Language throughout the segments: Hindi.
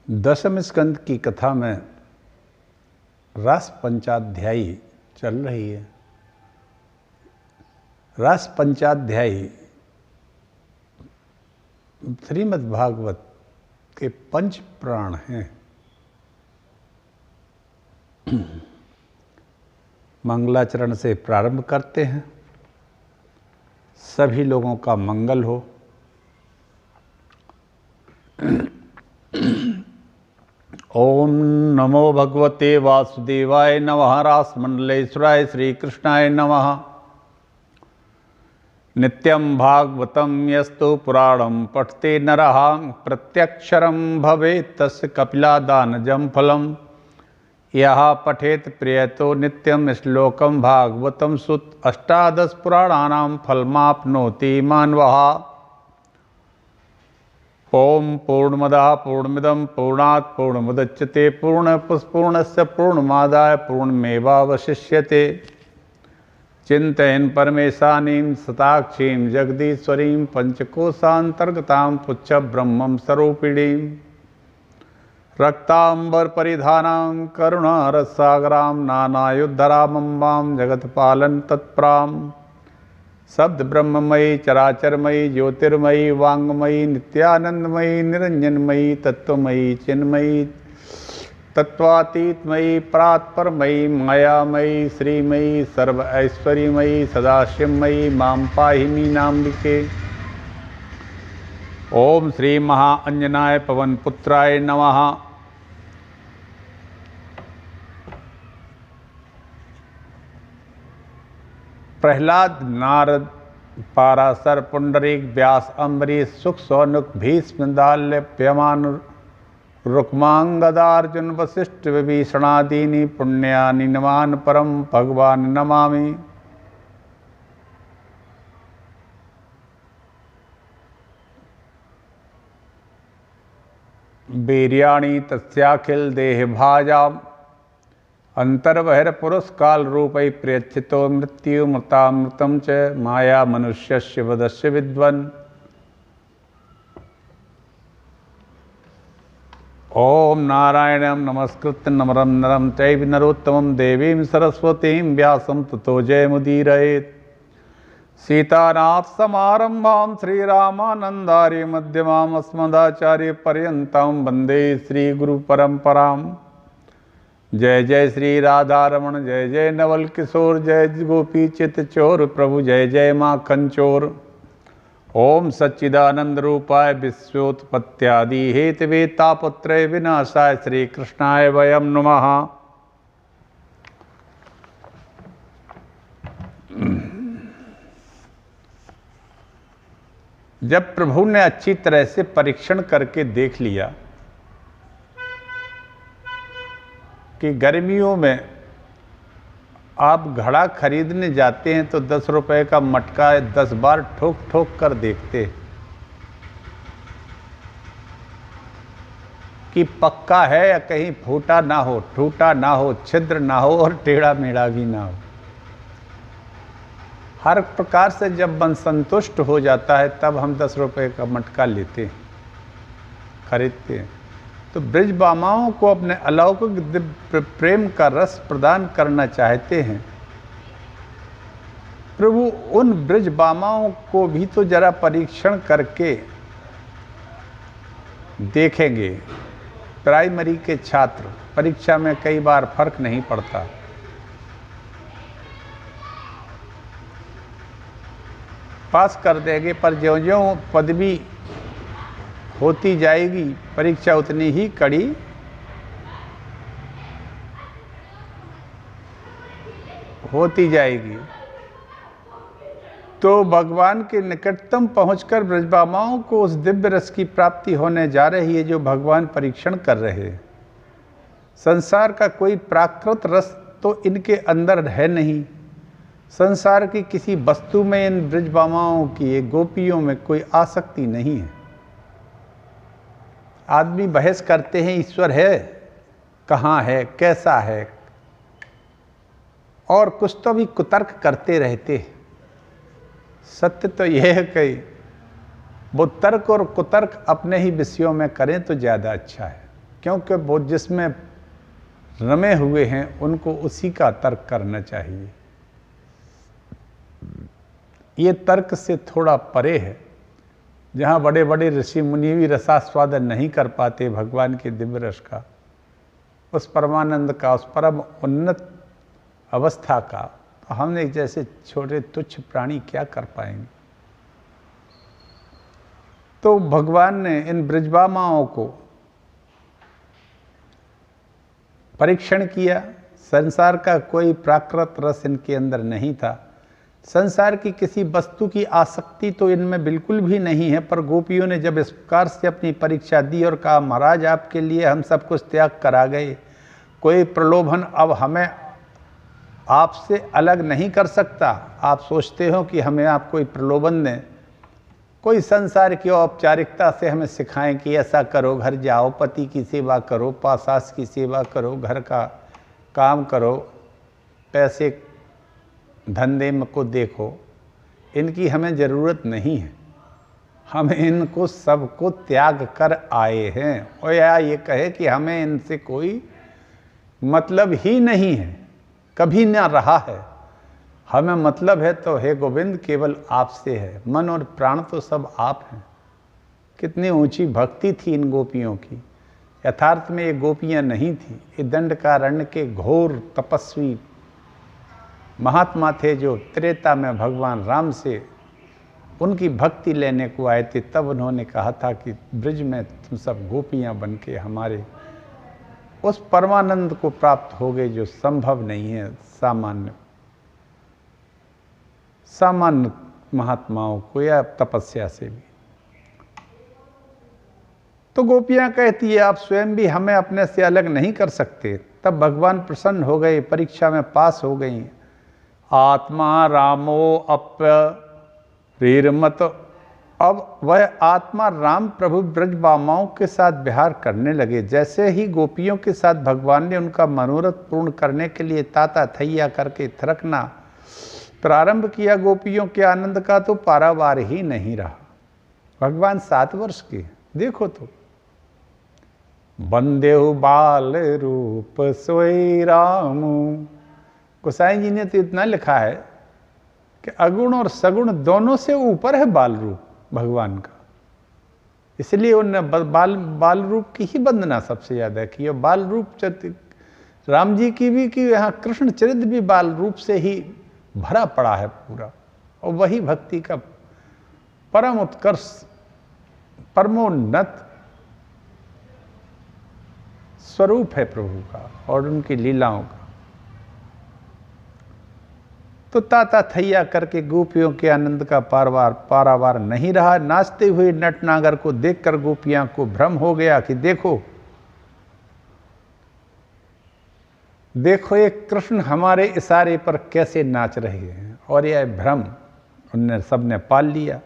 दशम स्कंद की कथा में रस पंचाध्यायी चल रही है। रस पंचाध्यायी श्रीमद् भागवत के पंच प्राण हैं। मंगलाचरण से प्रारंभ करते हैं। सभी लोगों का मंगल हो। ओम नमो भगवते वासुदेवाय नमः। रासमंडलेश्वराय श्री कृष्णाय नमः। नित्यं भागवतं यस्तु पुराणं पठते नरः प्रत्यक्षरं भवेत् तस्य कपिलादानजं फलम्। यः पठेत प्रियतो नित्यं श्लोकं भागवतं सुत 18 पुराणानां फलमाप्नोति मानवः। ओम पूर्णमदः पूर्णमिदं पूर्णात् पूर्णमुदच्यते पूर्णस्य पूर्णमादाय पूर्णमेवावशिष्यते। चिन्तयन् परमेशानीं सताक्षीं जगदीश्वरीं पंचकोशान्तर्गतां पुच्छब्रह्मं स्वरूपिणीं रक्ताम्बरपरिधानां करुणारससागरां नानायुद्धरामम्बां जगत्पालं तत्परां शब्द ब्रह्ममयी चराचरमयी ज्योतिर्मयी वांगमयी नित्यानंदमयी निरंजनमयी तत्वमयी चिन्मयी तत्वातीतमयी परात्परमयी मायामयी श्रीमयी सर्व ऐश्वर्यमयी सदाशिवमयी मां पाहि मीनाम्बिके। ओम श्री महाअंजनाय पवनपुत्राय नमः। प्रहलाद, नारद, पाराशर, पुंडरीक, व्यास, अम्बरीश, सुख, सौनक, भीष्म, दाल्य, प्यमान, रुक्मांगदार्जुन, वशिष्ठ, विभीषणादीनि पुण्यानि नमानि परम भगवान नमामि। वीर्याणि तस्याखिल देह भाजाम अंतर्बहिर्पुरुषकाल रूपै प्रयच्छितो मृत्यु मृतामृतं च माया मनुष्यस्य वदस्य विद्वन्। ओम नारायणं नमस्कृत्य नरं नरं चैव नरोत्तमं देवीं सरस्वतीं व्यासं ततो जयमुदीरयेत्। सीतानाथ समारंभां श्रीरामानन्दार्य मध्यमाम् अस्मदाचार्यपर्यन्तां वन्दे श्रीगुरुपरम्पराम्। जय जय श्री राधा रमण, जय जय नवल किशोर, जय गोपी चित चोर, प्रभु जय जय माखन चोर। ओम सच्चिदानंद रूपाय विश्वोत्पत्त्यादि हेतवे तापत्रय विनाशाय श्री कृष्णाय वयं नमः। जब प्रभु ने अच्छी तरह से परीक्षण करके देख लिया कि गर्मियों में आप घड़ा खरीदने जाते हैं तो 10 रुपए का मटका 10 बार ठोक ठोक कर देखते कि पक्का है या कहीं फूटा ना हो, टूटा ना हो, छिद्र ना हो और टेढ़ा मेढ़ा भी ना हो। हर प्रकार से जब मन संतुष्ट हो जाता है तब हम 10 रुपए का मटका लेते हैं, खरीदते हैं। तो ब्रजबामाओं को अपने अलौकिक दिव्य प्रेम का रस प्रदान करना चाहते हैं प्रभु। उन ब्रजबामाओं को भी तो जरा परीक्षण करके देखेंगे। प्राइमरी के छात्र परीक्षा में कई बार फर्क नहीं पड़ता। पास कर देंगे, पर ज्यों-ज्यों पदवी होती जाएगी परीक्षा उतनी ही कड़ी होती जाएगी। तो भगवान के निकटतम पहुंचकर ब्रजबामाओं को उस दिव्य रस की प्राप्ति होने जा रही है जो भगवान परीक्षण कर रहे हैं। संसार का कोई प्राकृत रस तो इनके अंदर है नहीं। संसार की किसी वस्तु में इन ब्रजबामाओं की, गोपियों में कोई आसक्ति नहीं है। आदमी बहस करते हैं ईश्वर है, कहाँ है, कैसा है, और कुछ तो भी कुतर्क करते रहते हैं। सत्य तो यह है कि वो तर्क और कुतर्क अपने ही विषयों में करें तो ज़्यादा अच्छा है। क्योंकि वो जिसमें रमे हुए हैं उनको उसी का तर्क करना चाहिए। ये तर्क से थोड़ा परे है, जहाँ बड़े बड़े ऋषि मुनि भी रसास्वादन नहीं कर पाते भगवान के दिव्य रस का, उस परमानंद का, उस परम उन्नत अवस्था का, तो हमने जैसे छोटे तुच्छ प्राणी क्या कर पाएंगे। तो भगवान ने इन ब्रजबामाओं को परीक्षण किया। संसार का कोई प्राकृत रस इनके अंदर नहीं था, संसार की किसी वस्तु की आसक्ति तो इनमें बिल्कुल भी नहीं है। पर गोपियों ने जब इस प्रकार से अपनी परीक्षा दी और कहा महाराज आपके लिए हम सब कुछ त्याग करा गए, कोई प्रलोभन अब हमें आपसे अलग नहीं कर सकता। आप सोचते हो कि हमें आप कोई प्रलोभन दें, कोई संसार की औपचारिकता से हमें सिखाएं कि ऐसा करो, घर जाओ, पति की सेवा करो, सास की सेवा करो, घर का काम करो, पैसे धंधे में को देखो, इनकी हमें ज़रूरत नहीं है। हम इनको सबको त्याग कर आए हैं। और या ये कहे कि हमें इनसे कोई मतलब ही नहीं है, कभी ना रहा है। हमें मतलब है तो हे गोविंद केवल आपसे है, मन और प्राण तो सब आप हैं। कितनी ऊंची भक्ति थी इन गोपियों की। यथार्थ में ये गोपियां नहीं थी, ये दंडकारण्य के घोर तपस्वी महात्मा थे जो त्रेता में भगवान राम से उनकी भक्ति लेने को आए थे। तब उन्होंने कहा था कि ब्रज में तुम सब गोपियां बन के हमारे उस परमानंद को प्राप्त हो गए जो संभव नहीं है सामान्य महात्माओं को या तपस्या से भी। तो गोपियां कहती है आप स्वयं भी हमें अपने से अलग नहीं कर सकते। तब भगवान प्रसन्न हो गए, परीक्षा में पास हो गई। आत्मा रामो अप्यरीरमत, अब वह आत्मा राम प्रभु ब्रजबामाओं के साथ विहार करने लगे। जैसे ही गोपियों के साथ भगवान ने उनका मनोरथ पूर्ण करने के लिए ताता थैया करके थिरकना प्रारंभ किया, गोपियों के आनंद का तो पारावार ही नहीं रहा। भगवान 7 वर्ष के, देखो तो बंदेहु बाल रूप सोई राम। गोसाई जी ने तो इतना लिखा है कि अगुण और सगुण दोनों से ऊपर है बाल रूप भगवान का, इसलिए उनने बाल रूप की ही वंदना सबसे ज्यादा की। और बाल रूप राम जी की भी, कि यहाँ कृष्ण चरित्र भी बाल रूप से ही भरा पड़ा है पूरा। और वही भक्ति का परम उत्कर्ष, परमोन्नत स्वरूप है प्रभु का और उनकी लीलाओं का। तो ताता थैया करके गोपियों के आनंद का पारावार नहीं रहा। नाचते हुए नटनागर को देखकर गोपियां को भ्रम हो गया कि देखो देखो ये कृष्ण हमारे इशारे पर कैसे नाच रहे हैं। और यह भ्रम उनने सबने पाल लिया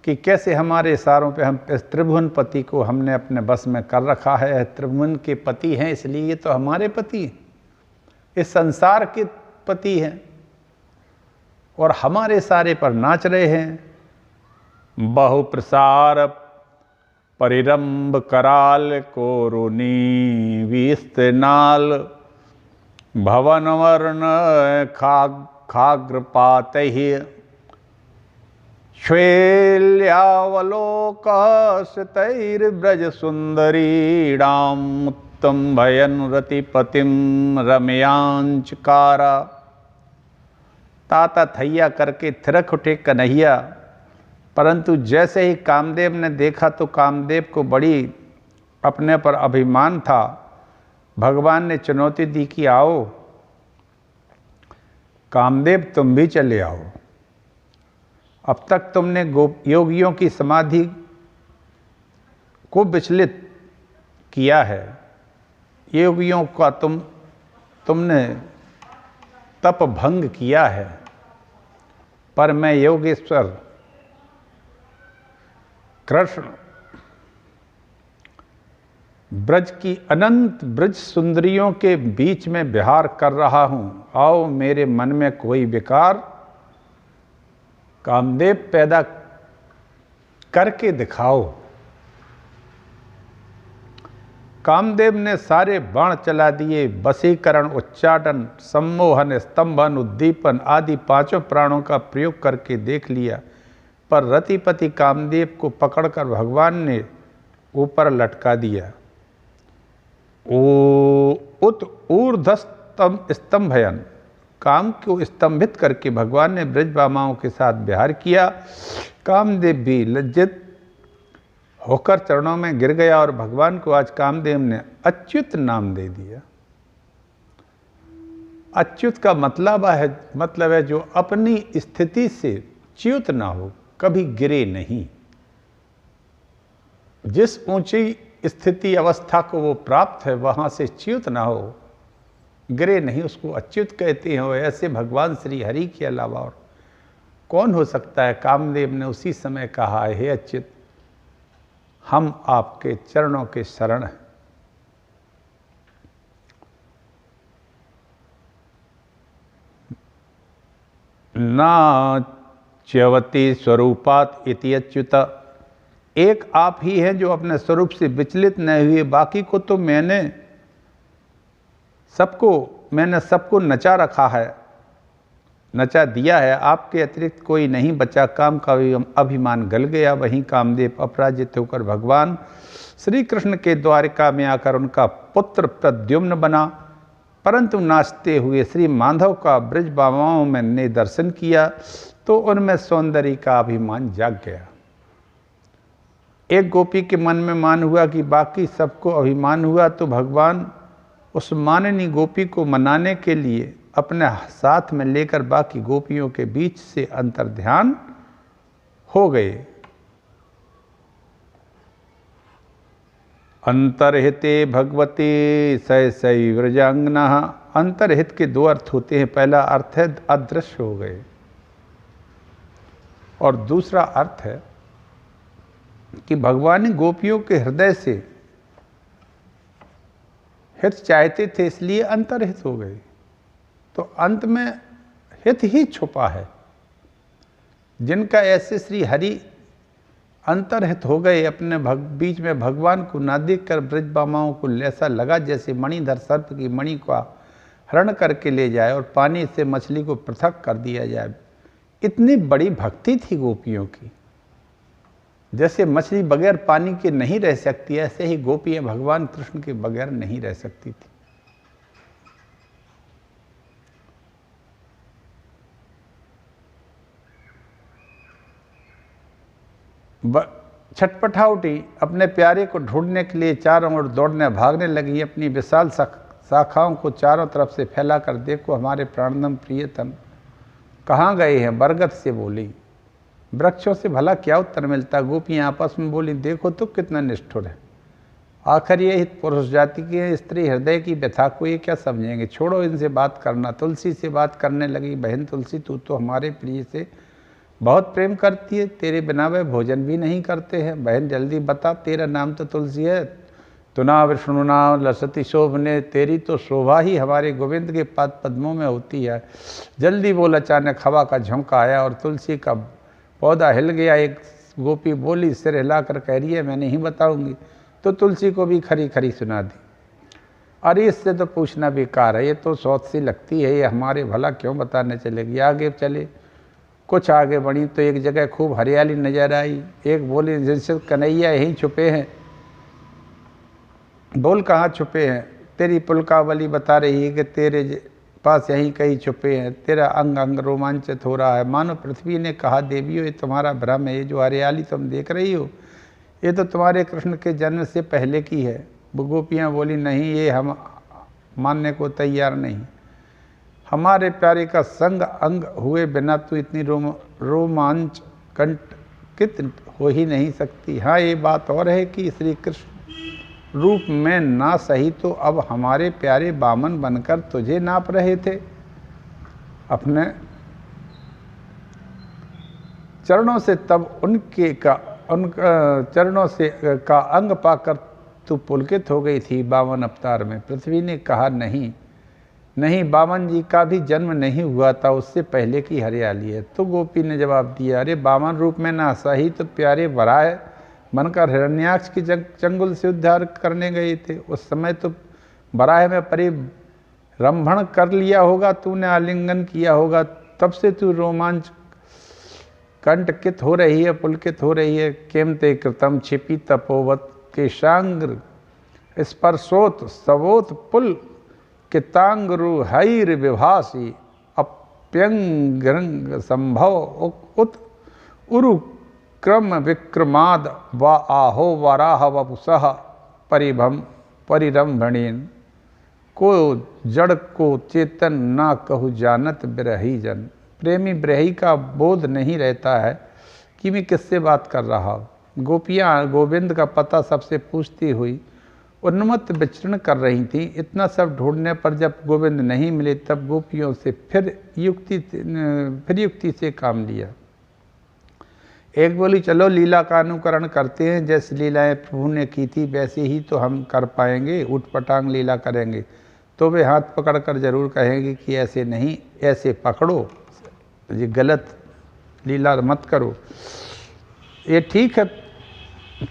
कि कैसे हमारे इशारों पे हम इस त्रिभुवन पति को हमने अपने बस में कर रखा है। त्रिभुवन के पति हैं इसलिए ये तो हमारे पति हैं, इस संसार के पति हैं और हमारे इशारे पर नाच रहे हैं। बहु प्रसार परिरंभ कराल कोरुनी विस्तनाल भवन वर्ण खाग्रपात ही श्वेल्यावलोकस्तैर्ब्रज सुंदरीणाम उत्तम भयनुरतिपतिम रमयांचकारा। ताता थैया करके थिरक उठे कन्हैया, परंतु जैसे ही कामदेव ने देखा तो कामदेव को बड़ी अपने पर अभिमान था। भगवान ने चुनौती दी कि आओ कामदेव तुम भी चले आओ। अब तक तुमने योगियों की समाधि को विचलित किया है, योगियों का तुमने तप भंग किया है, पर मैं योगेश्वर कृष्ण ब्रज की अनंत ब्रज सुंदरियों के बीच में विहार कर रहा हूं। आओ मेरे मन में कोई विकार कामदेव पैदा करके दिखाओ। कामदेव ने सारे बाण चला दिए। वशीकरण, उच्चाटन, सम्मोहन, स्तंभन, उद्दीपन आदि 5 प्राणों का प्रयोग करके देख लिया, पर रतिपति कामदेव को पकड़कर भगवान ने ऊपर लटका दिया। उत ऊर्ध्वस्तम स्तंभयन, काम को स्तंभित करके भगवान ने ब्रजबामाओं के साथ विहार किया। कामदेव भी लज्जित होकर चरणों में गिर गया और भगवान को आज कामदेव ने अच्युत नाम दे दिया। अच्युत का मतलब है जो अपनी स्थिति से च्युत ना हो, कभी गिरे नहीं। जिस ऊंची स्थिति अवस्था को वो प्राप्त है वहां से च्युत ना हो, गिरे नहीं, उसको अच्युत कहते हैं। ऐसे भगवान श्री हरि के अलावा और कौन हो सकता है। कामदेव ने उसी समय कहा, हे अच्युत, हम आपके चरणों के शरण हैं। ना च्यवती स्वरूपात इति अच्युत, एक आप ही हैं जो अपने स्वरूप से विचलित नहीं हुए, बाकी को तो मैंने सबको नचा रखा है, नचा दिया है। आपके अतिरिक्त कोई नहीं बचा। काम का अभिमान गल गया। वहीं कामदेव अपराजित होकर भगवान श्री कृष्ण के द्वारिका में आकर उनका पुत्र प्रद्युम्न बना, परंतु नाचते हुए श्री माधव का ब्रजबामाओं में ने दर्शन किया तो उनमें सौंदर्य का अभिमान जाग गया। एक गोपी के मन में मान हुआ कि बाकी सबको अभिमान हुआ, तो भगवान उस माननी गोपी को मनाने के लिए अपने साथ में लेकर बाकी गोपियों के बीच से अंतर्ध्यान हो गए। अंतर्हिते भगवती सै व्रजांगना, अंतर्हित के 2 अर्थ होते हैं। पहला अर्थ है अदृश्य हो गए, और दूसरा अर्थ है कि भगवान गोपियों के हृदय से हित चाहते थे, इसलिए अंतर्हित हो गए। तो अंत में हित ही छुपा है। जिनका ऐसे श्री हरि अंतर्हित हो गए, अपने बीच में भगवान को ना देख कर ब्रजबामाओं को ऐसा लगा जैसे मणिधर सर्प की मणि का हरण करके ले जाए और पानी से मछली को पृथक कर दिया जाए। इतनी बड़ी भक्ति थी गोपियों की। जैसे मछली बगैर पानी के नहीं रह सकती, ऐसे ही गोपियां भगवान कृष्ण के बगैर नहीं रह सकती थी। छटपटा उठी, अपने प्यारे को ढूंढने के लिए चारों ओर दौड़ने भागने लगी। अपनी विशाल शाखाओं को चारों तरफ से फैलाकर, देखो हमारे प्राणदम प्रियतम कहाँ गए हैं, बरगद से बोली। वृक्षों से भला क्या उत्तर मिलता। गोपियाँ आपस में बोली, देखो तो कितना निष्ठुर है। आखिर ये पुरुष जाति की स्त्री हृदय की व्यथा को ये क्या समझेंगे, छोड़ो इनसे बात करना। तुलसी से बात करने लगी, बहन तुलसी, तू तो हमारे प्रिय से बहुत प्रेम करती है, तेरे बिना वे भोजन भी नहीं करते हैं। बहन जल्दी बता, तेरा नाम तो तुलसी है। तुना विष्णुना लसती शोभने, तेरी तो शोभा ही हमारे गोविंद के पाद पद्मों में होती है। जल्दी बोल। अचानक हवा का झोंका आया और तुलसी का पौधा हिल गया। एक गोपी बोली, सिर हिलाकर कह रही है, मैं नहीं बताऊंगी। तो तुलसी को भी खरी खरी सुना दी। अरे इससे तो पूछना बेकार है, ये तो सौत सी लगती है, ये हमारे भला क्यों बताने चलेगी। आगे चले, कुछ आगे बढ़ी तो एक जगह खूब हरियाली नजर आई। एक बोली, जिनसे कन्हैया यहीं छुपे हैं। बोल, कहाँ छुपे हैं। तेरी पुलकावली बता रही है कि तेरे पास यहीं कहीं छुपे हैं। तेरा अंग अंग रोमांचित हो रहा है, मानो पृथ्वी ने कहा, देवियों ये तुम्हारा भ्रम है। ये जो हरियाली तुम देख रही हो, ये तो तुम्हारे कृष्ण के जन्म से पहले की है। वो गोपियाँ बोली, नहीं, ये हम मानने को तैयार नहीं। हमारे प्यारे का संग अंग हुए बिना तो इतनी रोमांच कंटकित हो ही नहीं सकती। हाँ, ये बात और है कि श्री कृष्ण रूप में ना सही तो अब हमारे प्यारे बामन बनकर तुझे नाप रहे थे। अपने चरणों से तब उनका चरणों से का अंग पाकर तू पुलकित हो गई थी बामन अवतार में। पृथ्वी ने कहा, नहीं, बामन जी का भी जन्म नहीं हुआ था, उससे पहले की हरियाली है। तो गोपी ने जवाब दिया, अरे बामन रूप में ना सही तो प्यारे वराय बनकर हिरण्याक्ष की चंगुल से उद्धार करने गए थे। उस समय तो बराह में परिरंभण कर लिया होगा, तूने आलिंगन किया होगा, तब से तू रोमांच कंटकित हो रही है, पुलकित हो रही है। केमते कृतम छिपी तपोवत के शांग्र स्पर्शोत सवोत पुल कितांगरु हैर विभासी अप्यंग संभव उत उरु क्रम विक्रमाद व आहो वराह वपुसः परिरंभणीन। को जड़ को चेतन ना कहु जानत बिरही जन। प्रेमी ब्रही का बोध नहीं रहता है कि मैं किससे बात कर रहा हूँ। गोपियाँ गोविंद का पता सबसे पूछती हुई उन्मत्त विचरण कर रही थीं। इतना सब ढूंढने पर जब गोविंद नहीं मिले तब गोपियों से फिर युक्ति से काम लिया। एक बोली, चलो लीला का अनुकरण करते हैं, जैसे लीलाएं प्रभु ने की थी वैसे ही तो हम कर पाएंगे, उठपटांग लीला करेंगे। तो वे हाथ पकड़कर जरूर कहेंगे कि ऐसे नहीं, ऐसे पकड़ो, ये गलत लीला मत करो। ये ठीक है।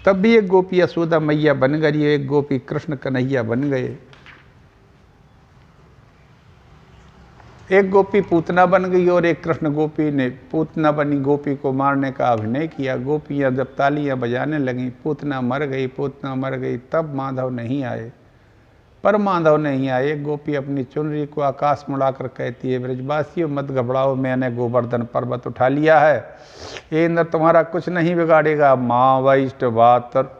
तब भी एक गोपी यशोदा मैया बन गई, एक गोपी कृष्ण कन्हैया बन गए। एक गोपी पूतना बन गई और एक कृष्ण गोपी ने पूतना बनी गोपी को मारने का अभिनय किया। गोपियां जब तालियां बजाने लगीं, पूतना मर गई, पूतना मर गई, तब माधव नहीं आए। पर माधव नहीं आए। एक गोपी अपनी चुनरी को आकाश मुड़ाकर कहती है, ब्रजवासियों मत घबराओ, मैंने गोवर्धन पर्वत उठा लिया है, ये इंद्र तुम्हारा कुछ नहीं बिगाड़ेगा। माँ वैष्टवातर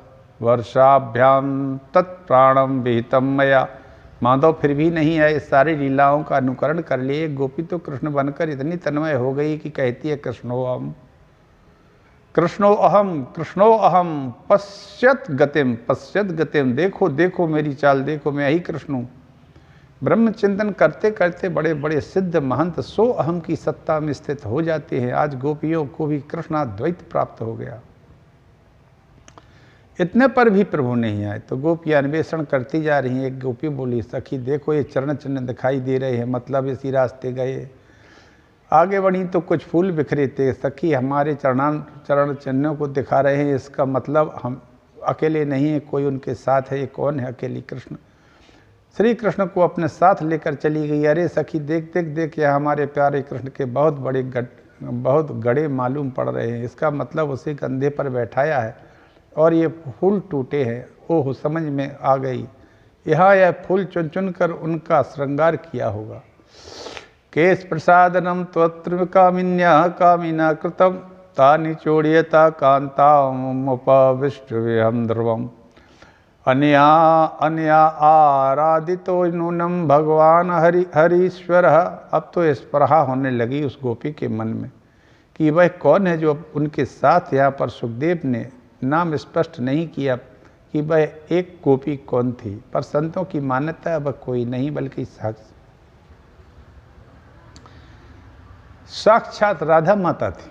वर्षाभ्याम तत्प्राणम विहितम मया। माधव फिर भी नहीं आए। सारी लीलाओं का अनुकरण कर लिए। एक गोपी तो कृष्ण बनकर इतनी तन्मय हो गई कि कहती है, कृष्णो अहम कृष्णो अहम कृष्णो अहम पश्यत गतिम। देखो देखो मेरी चाल देखो, मैं ही कृष्ण हूँ। ब्रह्म चिंतन करते करते बड़े बड़े सिद्ध महंत सो अहम की सत्ता में स्थित हो जाते हैं। आज गोपियों को भी कृष्णाद्वैत प्राप्त हो गया। इतने पर भी प्रभु नहीं आए तो गोपियां अन्वेषण करती जा रही हैं। एक गोपी बोली, सखी देखो ये चरण चिन्ह दिखाई दे रहे हैं, मतलब इसी रास्ते गए। आगे बढ़ी तो कुछ फूल बिखरे थे। सखी हमारे चरण चिन्हों को दिखा रहे हैं, इसका मतलब हम अकेले नहीं है, कोई उनके साथ है। ये कौन है? अकेली कृष्ण। श्री कृष्ण को अपने साथ लेकर चली गई। अरे सखी देख देख देख, यह हमारे प्यारे कृष्ण के बहुत गड़े मालूम पड़ रहे हैं। इसका मतलब उसे कंधे पर बैठाया है और ये फूल टूटे हैं। ओह, समझ में आ गई, यहाँ यह फूल चुन चुन कर उनका श्रृंगार किया होगा। केश प्रसादनम त्वत्र कामिना कृतम तानि चोड़ीयता कांतामुपविष्टविहं ध्रुवम। अन्या आराधितो नूनम भगवान हरीश्वर। अब तो स्पृहा होने लगी उस गोपी के मन में कि वह कौन है जो उनके साथ। यहाँ पर सुखदेव ने नाम स्पष्ट नहीं किया कि वह एक गोपी कौन थी, पर संतों की मान्यता वह कोई नहीं बल्कि साक्षात राधा माता थी,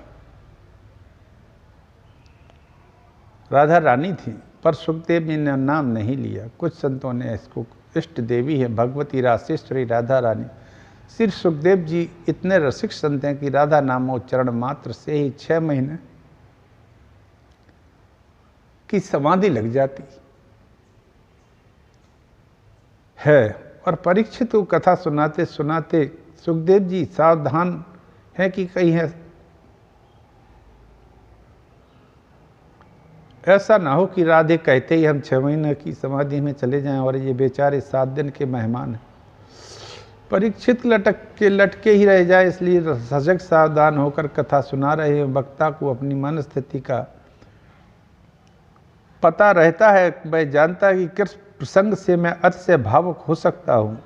राधा रानी थी। पर सुखदेव जी ने नाम नहीं लिया। कुछ संतों ने इसको इष्ट देवी है भगवती राशेश्वरी राधा रानी। सिर्फ सुखदेव जी इतने रसिक संत हैं कि राधा नामोच्चारण मात्र से ही 6 महीने की समाधि लग जाती है। और परीक्षित को कथा सुनाते सुनाते सुखदेव जी सावधान है कि कहीं है ऐसा ना हो कि राधे कहते ही हम 6 महीने की समाधि में चले जाएं और ये बेचारे 7 दिन के मेहमान हैं। परीक्षित लटके ही रह जाए, इसलिए सजग सावधान होकर कथा सुना रहे हैं। वक्ता को अपनी मन स्थिति का पता रहता है, वह जानता है कि किस प्रसंग से मैं अतिशय भावुक हो सकता हूँ।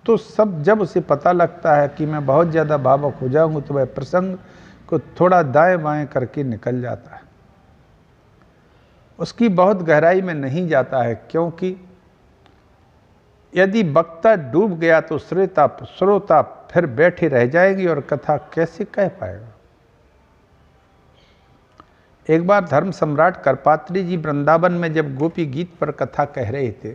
तो सब जब उसे पता लगता है कि मैं बहुत ज़्यादा भावुक हो जाऊँगा तो वह प्रसंग को थोड़ा दाएं बाएं करके निकल जाता है, उसकी बहुत गहराई में नहीं जाता है। क्योंकि यदि वक्ता डूब गया तो श्रोता फिर बैठे रह जाएंगे और कथा कैसे कह पाएगा। एक बार धर्म सम्राट करपात्री जी वृंदावन में जब गोपी गीत पर कथा कह रहे थे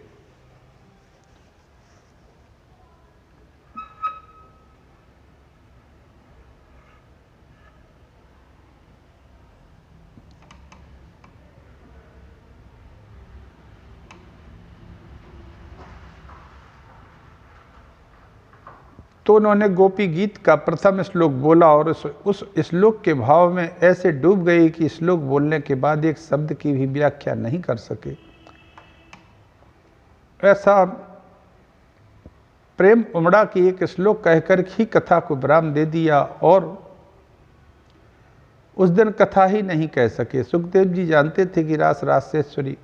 तो उन्होंने गोपी गीत का प्रथम श्लोक बोला और उस श्लोक के भाव में ऐसे डूब गई कि श्लोक बोलने के बाद एक शब्द की भी व्याख्या नहीं कर सके। ऐसा प्रेम उमड़ा कि एक श्लोक कहकर ही कथा को विराम दे दिया और उस दिन कथा ही नहीं कह सके। सुखदेव जी जानते थे कि रासेश्वरी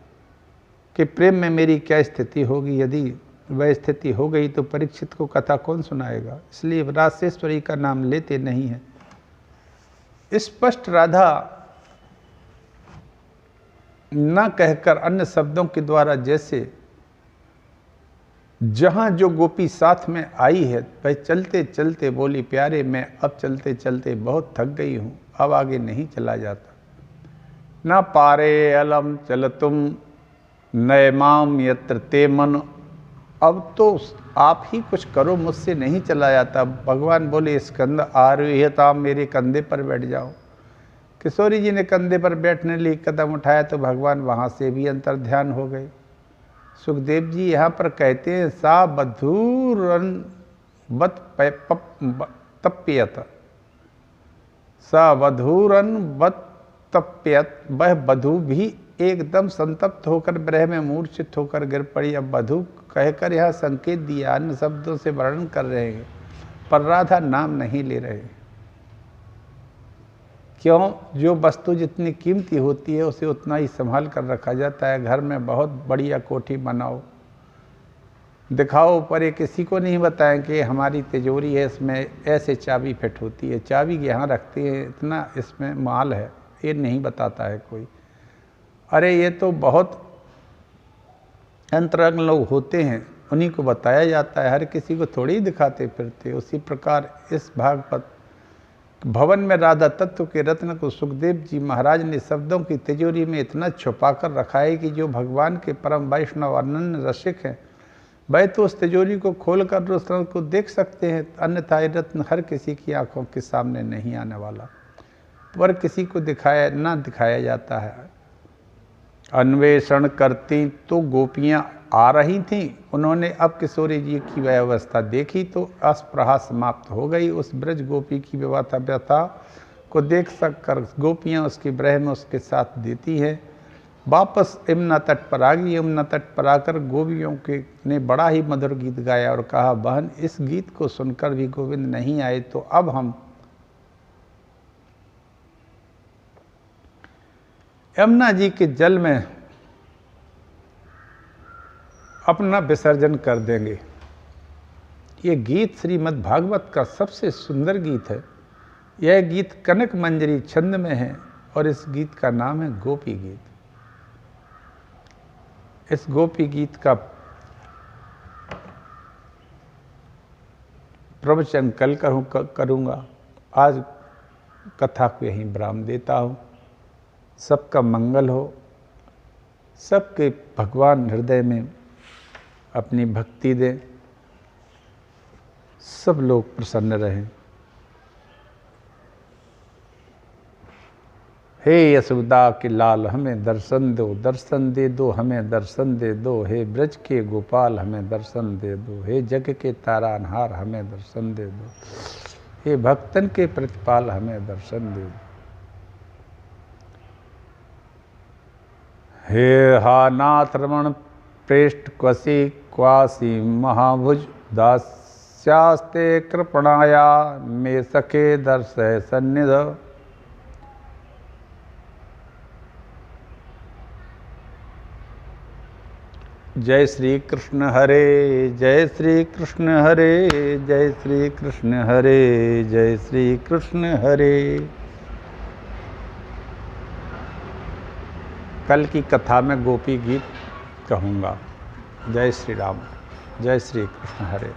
के प्रेम में मेरी क्या स्थिति होगी। यदि वह स्थिति हो गई तो परीक्षित को कथा कौन सुनाएगा, इसलिए रासेश्वरी का नाम लेते नहीं हैं। स्पष्ट राधा न कहकर अन्य शब्दों के द्वारा जैसे जहां जो गोपी साथ में आई है वह चलते चलते बोली, प्यारे मैं अब चलते चलते बहुत थक गई हूं, अब आगे नहीं चला जाता। न पारे अलम चल तुम नयमाम यत्र ते मन, अब तो आप ही कुछ करो, मुझसे नहीं चला जाता। भगवान बोले, स्कंद आरोह्यता, मेरे कंधे पर बैठ जाओ। किशोरी जी ने कंधे पर बैठने लिए कदम उठाया तो भगवान वहाँ से भी अंतर ध्यान हो गए। सुखदेव जी यहाँ पर कहते हैं, सा बधूरन बत तप्यत, सा बधूरन बत तप्यत, वह बधू भी एकदम संतप्त होकर ब्रह में मूर्छित होकर गिर पड़ी। अब बधू कहकर यह संकेत दिया, अन्य शब्दों से वर्णन कर रहे हैं पर राधा नाम नहीं ले रहे। क्यों? जो वस्तु जितनी कीमती होती है उसे उतना ही संभाल कर रखा जाता है। घर में बहुत बढ़िया कोठी बनाओ, दिखाओ, पर ये किसी को नहीं बताएं कि हमारी तिजोरी है, इसमें ऐसे चाबी फिट होती है, चाबी यहाँ रखते हैं, इतना इसमें माल है, ये नहीं बताता है कोई। अरे ये तो बहुत अंतरंग लोग होते हैं, उन्हीं को बताया जाता है, हर किसी को थोड़ी दिखाते फिरते। उसी प्रकार इस भागवत भवन में राधा तत्व के रत्न को सुखदेव जी महाराज ने शब्दों की तिजोरी में इतना छुपा कर रखा है कि जो भगवान के परम वैष्णव अनन्य रसिक हैं वह तो उस तिजोरी को खोल कर उस रत्न को देख सकते हैं, अन्यथा ये रत्न हर किसी की आंखों के सामने नहीं आने वाला, पर किसी को दिखाया जाता है। अन्वेषण करती तो गोपियां आ रही थीं, उन्होंने अब किशोरी जी की वह अवस्था देखी तो अस्पृहा समाप्त हो गई। उस ब्रज गोपी की व्यथा को देख सककर गोपियां उसके ब्रह में उसके साथ देती हैं। वापस यमुना तट पर आ गई। यमुना तट पर आकर गोपियों के ने बड़ा ही मधुर गीत गाया और कहा, बहन इस गीत को सुनकर भी गोविंद नहीं आए तो अब हम यमुना जी के जल में अपना विसर्जन कर देंगे। ये गीत श्रीमद् भागवत का सबसे सुंदर गीत है। यह गीत कनक मंजरी छंद में है और इस गीत का नाम है गोपी गीत। इस गोपी गीत का प्रवचन कल करूँगा। आज कथा को यहीं विराम देता हूँ। सबका मंगल हो, सबके भगवान हृदय में अपनी भक्ति दें, सब लोग प्रसन्न रहें। हे यशोदा के लाल हमें दर्शन दो, दर्शन दे दो हमें दर्शन दे दो। हे ब्रज के गोपाल हमें दर्शन दे दो। हे जग के तारानहार हमें दर्शन दे दो। हे भक्तन के प्रतिपाल हमें दर्शन दे दो। हे हा नाथ रमण प्रेष्ठ क्वसी क्वासी महाभुज दास्यास्ते कृपणाया मे सखे दर्शय सन्निध। जय श्री कृष्ण हरे, जय श्री कृष्ण हरे, जय श्री कृष्ण हरे, जय श्री कृष्ण हरे। कल की कथा में गोपी गीत कहूँगा। जय श्री राम, जय श्री कृष्ण हरे।